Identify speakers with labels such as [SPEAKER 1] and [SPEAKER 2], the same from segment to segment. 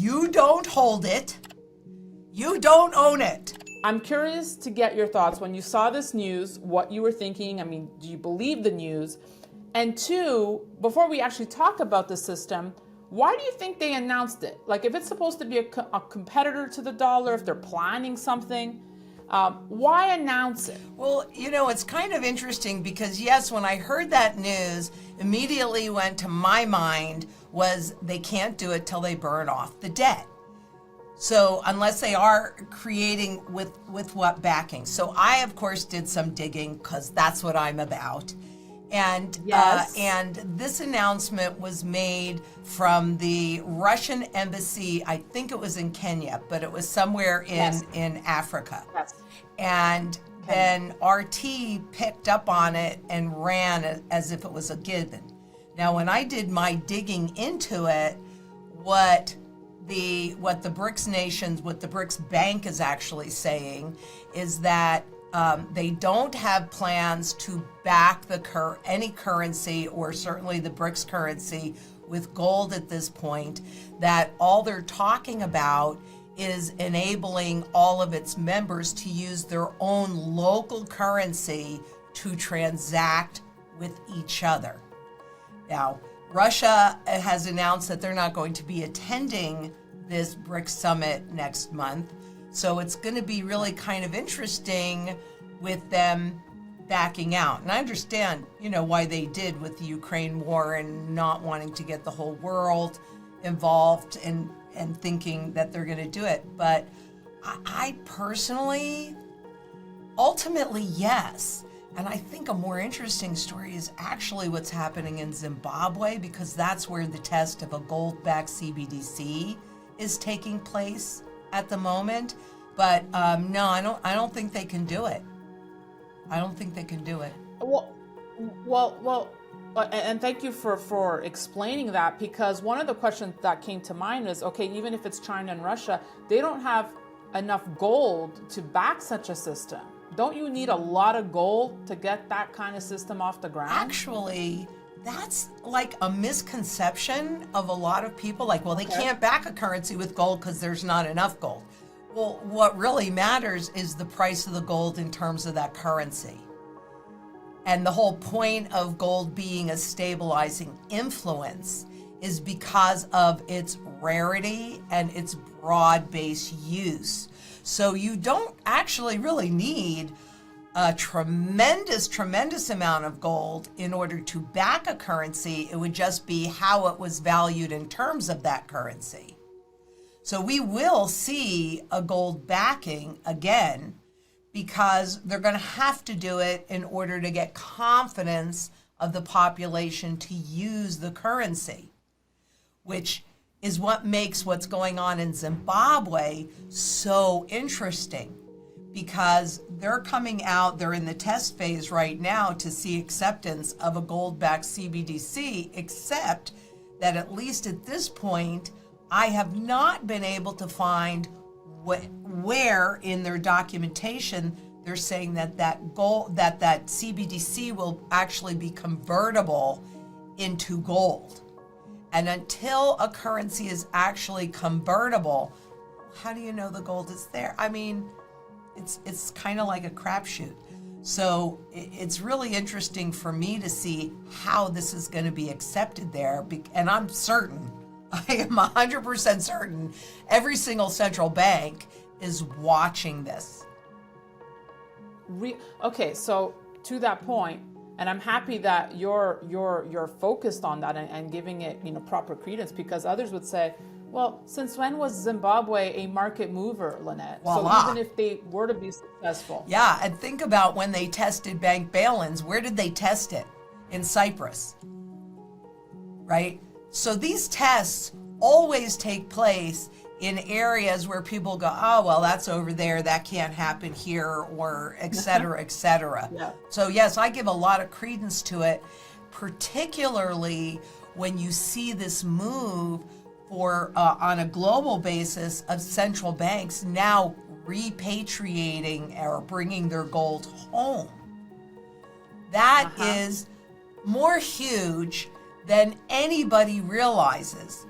[SPEAKER 1] you don't hold it, you don't own it.
[SPEAKER 2] I'm curious to get your thoughts when you saw this news, what you were thinking. I mean, do you believe the news? And two, before we actually talk about the system, why do you think they announced it? Like, if it's supposed to be a competitor to the dollar, if they're planning something, why announce it?
[SPEAKER 1] Well, it's kind of interesting because, yes, when I heard that news, immediately went to my mind was they can't do it till they burn off the debt. So unless they are creating with what backing. So I, of course, did some digging because that's what I'm about. And
[SPEAKER 2] Yes.
[SPEAKER 1] and this announcement was made from the Russian embassy. I think it was in Kenya, but it was somewhere in Africa.
[SPEAKER 2] Yes.
[SPEAKER 1] And then RT picked up on it and ran as if it was a given. Now, when I did my digging into it, what the BRICS nations, what the BRICS Bank is actually saying is that they don't have plans to back any currency, or certainly the BRICS currency, with gold at this point. That all they're talking about is enabling all of its members to use their own local currency to transact with each other. Now, Russia has announced that they're not going to be attending this BRICS summit next month. So it's going to be really kind of interesting with them backing out. And I understand, why they did with the Ukraine war and not wanting to get the whole world involved and thinking that they're going to do it. But I personally, ultimately, yes. And I think a more interesting story is actually what's happening in Zimbabwe, because that's where the test of a gold-backed CBDC is taking place at the moment. But no, I don't think they can do it. I don't think they can do it.
[SPEAKER 2] Well, and thank you for explaining that, because one of the questions that came to mind is, okay, even if it's China and Russia, they don't have enough gold to back such a system. Don't you need a lot of gold to get that kind of system off the ground?
[SPEAKER 1] Actually, that's like a misconception of a lot of people. Like, well, they can't back a currency with gold because there's not enough gold. Well, what really matters is the price of the gold in terms of that currency. And the whole point of gold being a stabilizing influence is because of its rarity and its broad-based use. So you don't actually really need a tremendous amount of gold in order to back a currency. It would just be how it was valued in terms of that currency. So we will see a gold backing again, because they're going to have to do it in order to get confidence of the population to use the currency, which is what makes what's going on in Zimbabwe so interesting, because they're coming out, they're in the test phase right now to see acceptance of a gold-backed CBDC, except that at least at this point, I have not been able to find where in their documentation they're saying that gold, that CBDC will actually be convertible into gold. And until a currency is actually convertible, how do you know the gold is there? I mean, it's kind of like a crapshoot. So it's really interesting for me to see how this is going to be accepted there. And I'm certain, I am 100% certain, every single central bank is watching this.
[SPEAKER 2] Okay, so to that point, and I'm happy that you're focused on that and giving it proper credence, because others would say, well, since when was Zimbabwe a market mover, Lynette?
[SPEAKER 1] Voila.
[SPEAKER 2] So even if they were to be successful.
[SPEAKER 1] Yeah, and think about when they tested bank bail-ins. Where did they test it? In Cyprus, right? So these tests always take place in areas where people go, oh, well, that's over there, that can't happen here, or et cetera, et cetera.
[SPEAKER 2] Yeah.
[SPEAKER 1] So yes, I give a lot of credence to it, particularly when you see this move for on a global basis of central banks now repatriating or bringing their gold home. That is more huge than anybody realizes.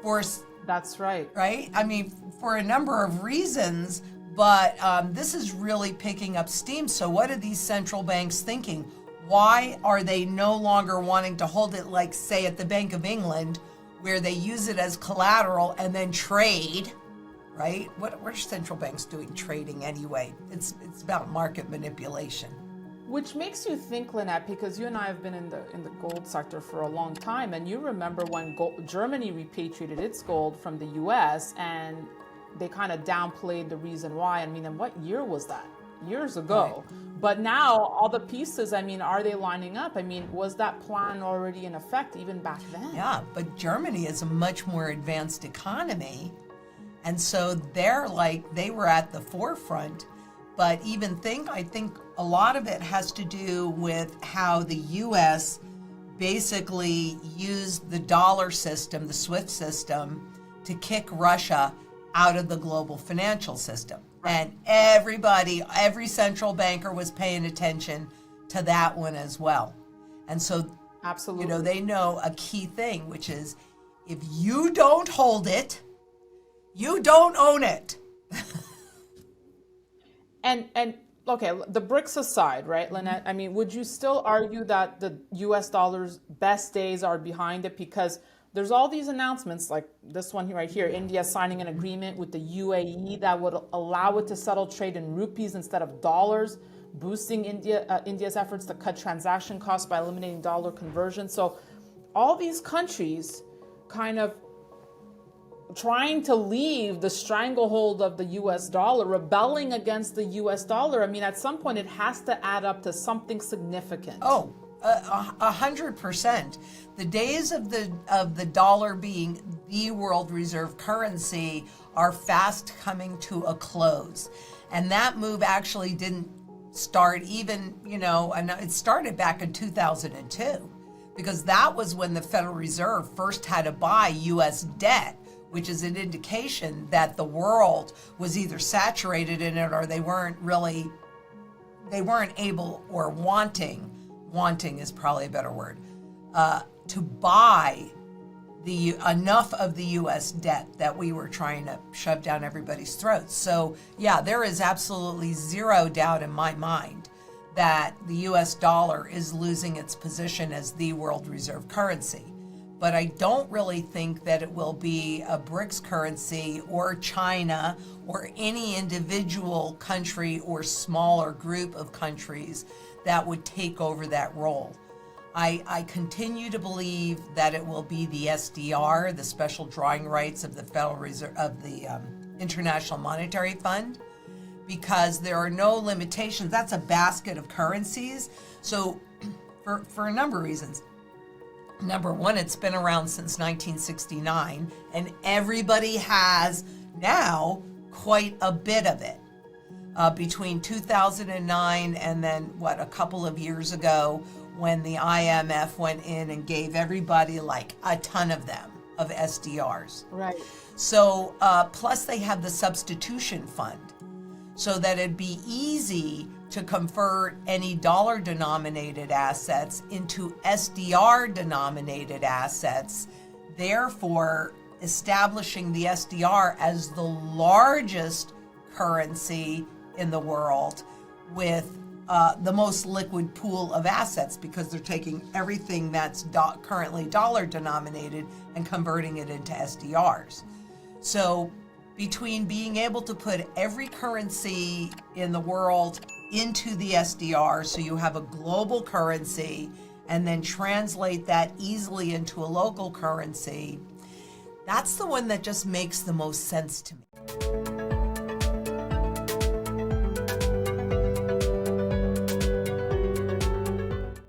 [SPEAKER 1] For
[SPEAKER 2] That's right.
[SPEAKER 1] Right? I mean, for a number of reasons, but this is really picking up steam. So what are these central banks thinking? Why are they no longer wanting to hold it like, say, at the Bank of England, where they use it as collateral and then trade, right? What are central banks doing trading anyway? It's about market manipulation.
[SPEAKER 2] Which makes you think, Lynette, because you and I have been in the gold sector for a long time, and you remember when Germany repatriated its gold from the U.S. and they kind of downplayed the reason why. I mean, and what year was that? Years ago. Right. But now all the pieces, I mean, are they lining up? I mean, was that plan already in effect even back then?
[SPEAKER 1] Yeah, but Germany is a much more advanced economy. And so they were at the forefront. But I think a lot of it has to do with how the U.S. basically used the dollar system, the SWIFT system, to kick Russia out of the global financial system. And every central banker was paying attention to that one as well. And so,
[SPEAKER 2] absolutely,
[SPEAKER 1] they know a key thing, which is if you don't hold it, you don't own it.
[SPEAKER 2] And okay, the BRICS aside, right, Lynette? I mean, would you still argue that the U.S. dollar's best days are behind it? Because there's all these announcements, like this one right here, India signing an agreement with the UAE that would allow it to settle trade in rupees instead of dollars, boosting India's efforts to cut transaction costs by eliminating dollar conversion. So all these countries kind of trying to leave the stranglehold of the U.S. dollar, rebelling against the U.S. dollar. I mean, at some point, it has to add up to something significant.
[SPEAKER 1] Oh, 100%. The days of the dollar being the world reserve currency are fast coming to a close. And that move actually didn't start even, and it started back in 2002, because that was when the Federal Reserve first had to buy U.S. debt, which is an indication that the world was either saturated in it or they weren't able or wanting is probably a better word, to buy enough of the U.S. debt that we were trying to shove down everybody's throats. So yeah, there is absolutely zero doubt in my mind that the U.S. dollar is losing its position as the world reserve currency. But I don't really think that it will be a BRICS currency or China or any individual country or smaller group of countries that would take over that role. I continue to believe that it will be the SDR, the special drawing rights of the Federal Reserve, of the International Monetary Fund, because there are no limitations. That's a basket of currencies. So for a number of reasons. Number one, it's been around since 1969, and everybody has now quite a bit of it. Between 2009 and then, a couple of years ago, when the IMF went in and gave everybody like a ton of them, of SDRs.
[SPEAKER 2] Right.
[SPEAKER 1] So, plus they have the substitution fund, so that it'd be easy to convert any dollar-denominated assets into SDR-denominated assets, therefore establishing the SDR as the largest currency in the world with the most liquid pool of assets, because they're taking everything that's currently dollar-denominated and converting it into SDRs. So between being able to put every currency in the world into the SDR, so you have a global currency, and then translate that easily into a local currency, that's the one that just makes the most sense to me.